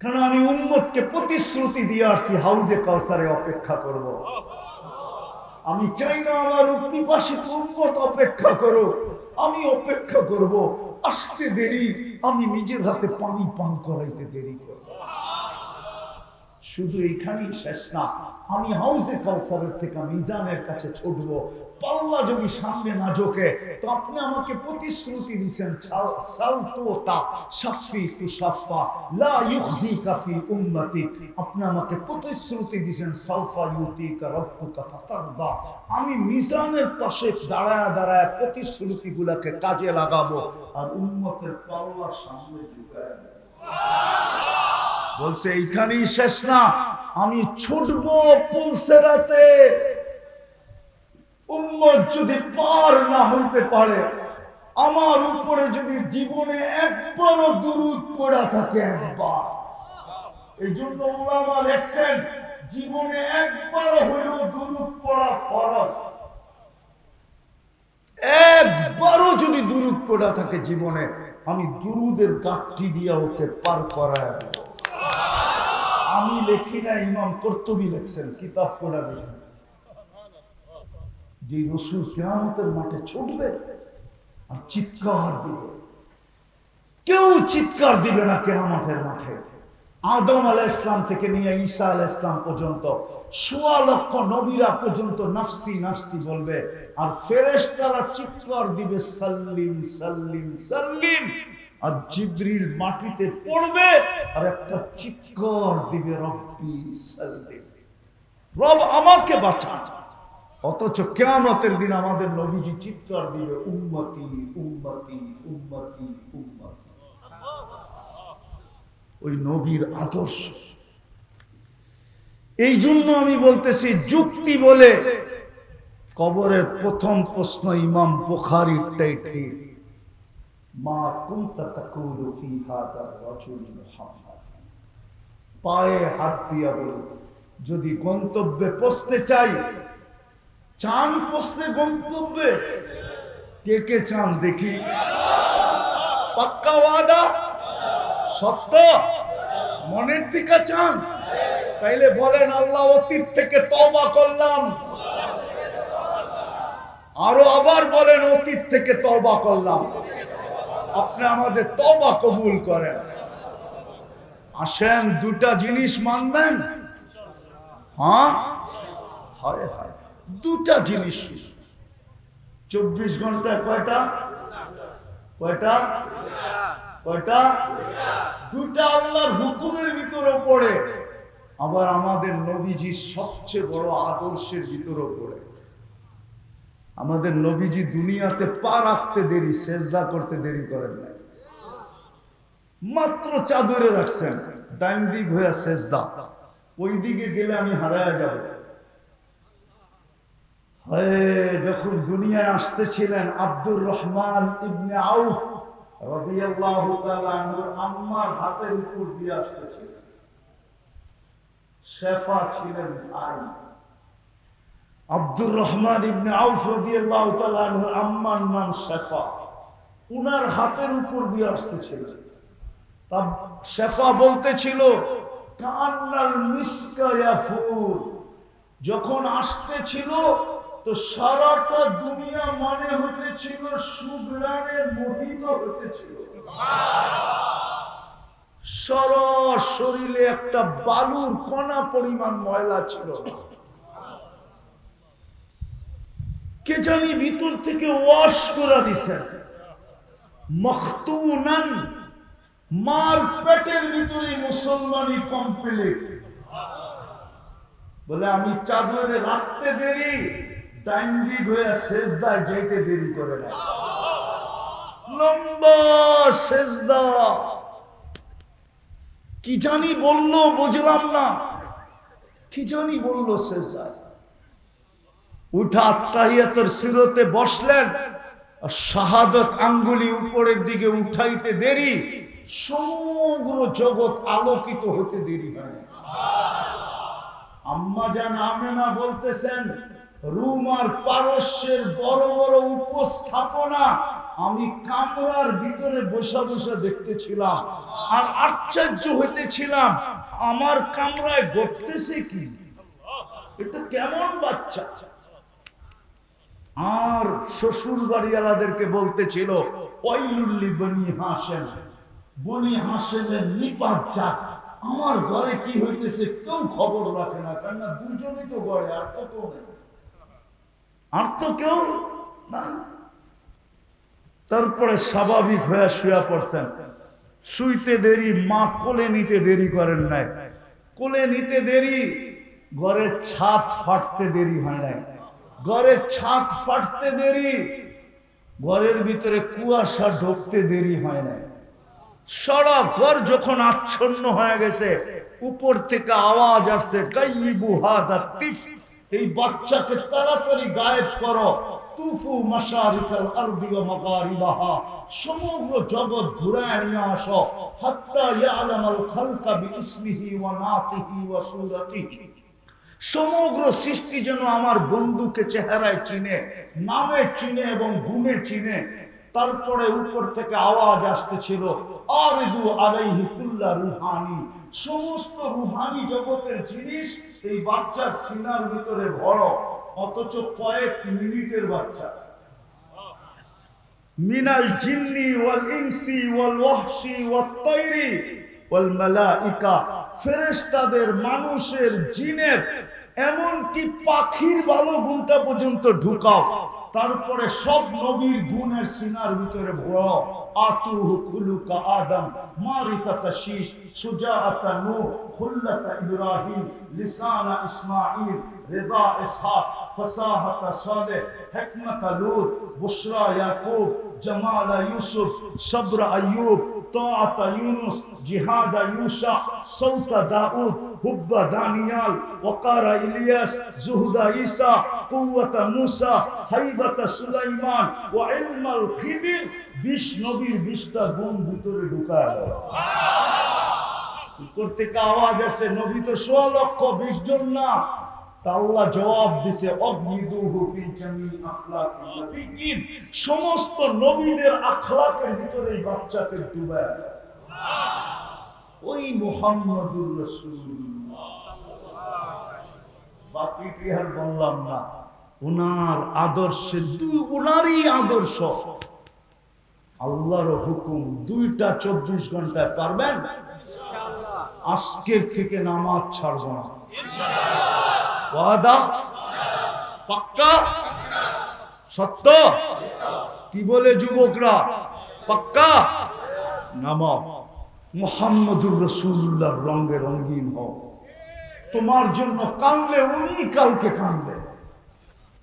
কারণ আমি উম্মতকে প্রতিশ্রুতি দিয়ে আসছি হাউজে কাউসারে অপেক্ষা করব। আমি চাই না আমার পিপাসিত উম্মত অপেক্ষা করো, আমি অপেক্ষা করব। আসতে দেরি, আমি নিজের হাতে পানি পান করাইতে দেরি করব। শুধু এইখানেই শেষ না, আমি হাউজে কাউসারের থেকে মিজানের কাছে ছুটব। পাল্লা যদি সামনে না ঝোঁকে তো আপনি আমাকে প্রতিশ্রুতি দিয়েছেন আপনি আমাকে প্রতিশ্রুতি দিয়েছেন আমি মিজানের পাশে দাঁড়ায় দাঁড়ায় প্রতিশ্রুতি গুলাকে কাজে লাগাবো আর উম্মতের পাল্লা সামনে ঝুঁকায়। বলছে এইখানেই শেষ না, আমি ছুটবো পুলসেরাতে। উম্মত যদি পার না হইতে পারে, আমার উপরে যদি জীবনে একবারও দুরূদ পড়া থাকে, একবার, এই জন্য উলামা লেখছেন জীবনে একবার হইলেও দুরূদ পড়া ফরজ। একবারও যদি দুরূদ পড়া থাকে জীবনে, আমি দুরূদের গাঁটটি দিয়ে ওকে পার করায় দেব। আমি লেখি না, ইমাম কর্তুবী লেখছেন, কিতাব পড়া লেখেন, যে রাসূল কিয়ামতের মাঠে ছুটবে আর চিৎকার দিবে। কেউ চিৎকার দিবে না কিয়ামতের মাঠে। আদম আলাইহিস সালাম থেকে নিয়ে ঈসা আলাইহিস সালাম পর্যন্ত ১৬ লক্ষ নবীরা পর্যন্ত নাফসি নাফসি বলবে, আর ফেরেশতারা চিৎকার দিবে সাল্লিম সাল্লিম সাল্লিম। আর জিবরিল মাটিতে পড়বে আর একটা চিৎকার দিবে রব্বি সাল্লিম, রব আমাকে বাঁচান। অথচ কিয়ামতের দিন আমাদের নবীজি চিৎকার দিবে উম্মতি উম্মতি উম্মতি উম্মতি। ওই নবীর আদর্শ। এই জন্য আমি বলতেছি, যুক্তি বলে কবরের প্রথম প্রশ্ন ইমাম বুখারীরটাই ঠিক, মা কুনতা তাকুলু ফি হাদা রাজুল মুহাম্মদ। পায়ে হাত দিয়া বলো, যদি গন্তব্যে পৌঁছতে চাই, চান পৌঁছতে গন্তব্যে, কে কে চান দেখি? পাক্কা ওয়াদা, সত্য, মনের থেকে চান? তাইলে বলেন, আল্লাহ অতীত থেকে তওবা করলাম। আরো আবার বলেন, অতীত থেকে তওবা করলাম। আপনি আমাদের তওবা কবুল করেন। আসেন, দুটা জিনিস মানবেন? হ্যাঁ, হয় হয়, দুটা জিনিস। 24 ঘন্টায় কয়টা? কয়টা? কয়টা? দুটা আল্লাহর হুকুমের ভিতরে পড়ে, আবার আমাদের নবীজির সবচেয়ে বড় আদর্শের ভিতরে পড়ে। আমাদের নবীজি দুনিয়াতে পা রাখতে দেরি, সেজদা করতে দেরি করেন না। মাত্র চাদরে রাখছেন, ডাইন দিক হয়ে সেজদা, ওই দিকে গেলে আমি হারায়া যাব। যখন দুনিয়ায় আসতেছিলেন, আব্দুর রহমান ইবনে আউফ রাদিয়াল্লাহু তাআলা আনহুর আম্মার হাতের উপর দিয়ে আসতেছিলেন। শেফা ছিলেন ভাই। আব্দুর রহমান ইবনে আউফ রাদিয়াল্লাহু তাআলা আনহুর আম্মার নাম শেফা। উনার হাতের উপর দিয়ে আসতেছিলেন। শেফা বলতেছিল, কান্নাল মিসকা ইয়াফুর। যখন আসতেছিল তো সারাটা দুনিয়া মানে হতেছিল সুগ্রানে মোহিত হতেছিল। সারা শরীরে একটা বালুর কণা পরিমাণ ময়লা ছিল। কে জানি ভিতর থেকে ওয়াশ করে দিছেন। মখতুনান, মার পেটের ভিতরে মুসলমানি কমপ্লিট। বলে আমি চাদরে রাখতে দেরি, ডাইন দিক হয়ে সেজদায় যেতে দেরি করে না। লম্বা সেজদা। কি জানি বললো, বুঝলাম না, কি জানি বললো সেজদায়। উঠা তাহিয়াতুর সিরতে বসলেন, শাহাদাত আঙ্গুলি উপরের দিকে উঠাইতে দেরি, সমগ্র জগৎ আলোকিত হতে দেরি হয়। আম্মা জান আমেনা বলতেছেন, রোম আর পারস্যের বড় বড় উপস্থাপনা আমি কামরার ভিতরে বসে বসে দেখতেছিলাম আর আশ্চর্য হইতেছিলাম, আমার কামরায় ঘটতেছে কি, এটা কেমন বাচ্চা। আর শ্বশুর বাড়িওয়ালাদেরকে বলতেছিল, ওয়াইলুল্লি বনি হাশেম, বনি হাশেমের নিপাত জাত। আমার ঘরে কি হইতেছে কেউ খবর রাখে না, কেন দুজনই তো ঘরে, আর তো কেউ নেই, আর তো কেউ না। তারপরে স্বাভাবিক হয়ে শুয়ে পড়তেন। শুইতে দেরি, মা কোলে নিতে দেরি করেন নাই, কোলে নিতে দেরি, ঘরের ছাদ ফাটতে দেরি হয় নাই, ঘরের ছাদ ফাটতে দেরি, ঘরের ভিতরে কুয়াশা ঢুকতে দেরি হয় নাই। সারা ঘর যখন আচ্ছন্ন হয়ে গেছে, উপর থেকে আওয়াজ আসছে, গাইবু হাদা তিফ, এই বাচ্চাকে তাড়াতাড়ি গায়েব করো। তুফু মাশারিকাল আরদি ওয়া মাগারিবাহা, সমগ্র জগৎ ঘুরায় নিয়ে আসো, হাত্তা ইয়ালামাল খালকা বিইসমিহি ওয়া নাতিহি ওয়া সূরাতিহি, সমগ্র সৃষ্টি যেন আমার বন্ধুকে চেহারায় চিনে, নামে চিনে এবং গুণে চিনে। তারপরে উপর থেকে আওয়াজ আসতেছিল, আরিদু আলাইহি কুল্লা রুহানি, সমস্ত রুহানি জগতের জিনিস এই বাচ্চার সিনার ভিতরে ভরো। অথচ কয়েক মিনিটের বাচ্চা। মিনাল জিন্নি ওয়াল ইনসি ওয়াল ওয়াহশি ওয়াত তায়রি ওয়াল মালাইকা, ফেরেশতাদের, মানুষের, জিনের, এমনকি পাখির ভালো গুণটা পর্যন্ত ঢুকাও। তারপরে সব নবীর গুণের সিনার ভিতরে ভরাও। আতুহু খুলুকা আদম, মারিফাতা শীশ, সুজাআতা নূহ, খুল্লাতা ইব্রাহিম, লিসানা ইসমাঈল, রিদা ইসহাক, ফাসাহাতা সালেহ, হিকমাতা লূত, বুশরা ইয়াকুব, জামালা ইউসুফ, সবরা আইয়ুব, তাআতা ইউনুস, জিহাদা ইউশা, সৌতা দাউদ, হুব্বা দানিয়াল, ওয়াকারা ইলিয়াস, জুহুদা ঈসা, কুওয়াতা মূসা, হাইবাতা সুলাইমান, ওয়া ইলমাল খিদির। 20 নবীর 20টা গুণ ভিতরে ঢুকায় দাও। উপর থেকে আওয়াজ আসছে, নবী তো 100 লক্ষ, 20 জন না। তা আল্লাহ জবাব দিছে, অগমিদুহু ফি জামি আখলাকিল নবিয়্যিন, সমস্ত নবীদের আখলাকের ভিতরে এই বাচ্চাকে ডুবায় দাও। ওই মুহাম্মদুর রাসূলুল্লাহ, বাকিটি আর বললাম না। উনার আদর্শে, উনারই আদর্শ, আল্লাহর হুকুম, 2টা 24 ঘন্টায় পারবেন? আজকের থেকে নামাজ ছাড়ব না, ওয়াদা পাক্কা, সত্য? কি বলে যুবকরা, পাক্কা? নামাজ মুহাম্মদুর রাসূলুল্লাহর রঙে রঙিন হও। তোমার জন্য কাঁদলে উনি কালকে কাঁদবে,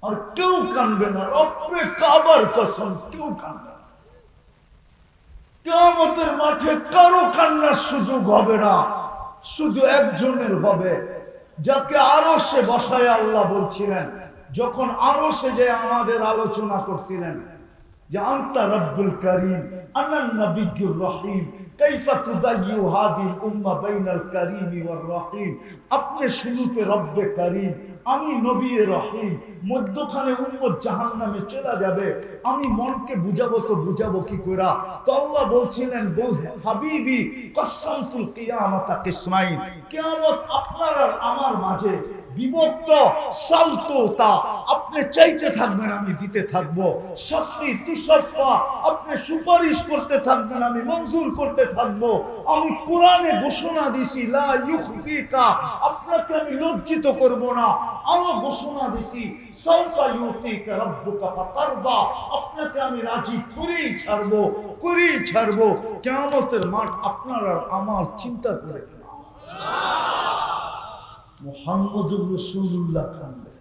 আর কেউ কাঁদবে না। রব্বে কাবার কসম, কেউ কাঁদবে না। কিয়ামতের মাঠে কারো কান্নার সুযোগ হবে না, শুধু একজনের হবে, যাকে আরশে বসায় আল্লাহ বলছিলেন, যখন আরশে যে আমাদের আলোচনা করছিলেন যে আনতা রব্বুল করিম আনান নবিয়্যুর রহিম কাইফা তুদাইয়ু হাদিল উম্মাহ বাইনাল করিম ওয়ার রহিম। আপনি শুরুতে রব্বে করিম, আমি নবী রহিম, মধ্যখানে উম্মত জাহান্নামে চলে যাবে, আমি মনকে বুঝাবো তো বুঝাবো কি করে? তো আল্লাহ বলছিলেন, হাবিবি কসসামতুল কিয়ামাতা কিসমাইন, কিয়ামত আপনার আর আমার মাঝে বিভক্ত। সালতুতা, আপনি চাইতে থাকবেন, আমি দিতে থাকবো। শাফি তুশাফা, আপনি সুপারিশ করতে থাকবেন, আমি মঞ্জুর করতে থাকবো। আমি কোরআনে ঘোষণা দিছি, লা ইউখফিকা, আপনাকে আমি লজ্জিত করব না। আরো ঘোষণা দিছি, সাউফা ইউতিকা রাব্বুকা ফাতারদা, আপনাকে আমি রাজি করেই ছাড়বো, করেই ছাড়বো। কিয়ামতের মাঠ আপনার আর আমার চিন্তা করে মুহাম্মদুর রাসূলুল্লাহ কাঁদলেন।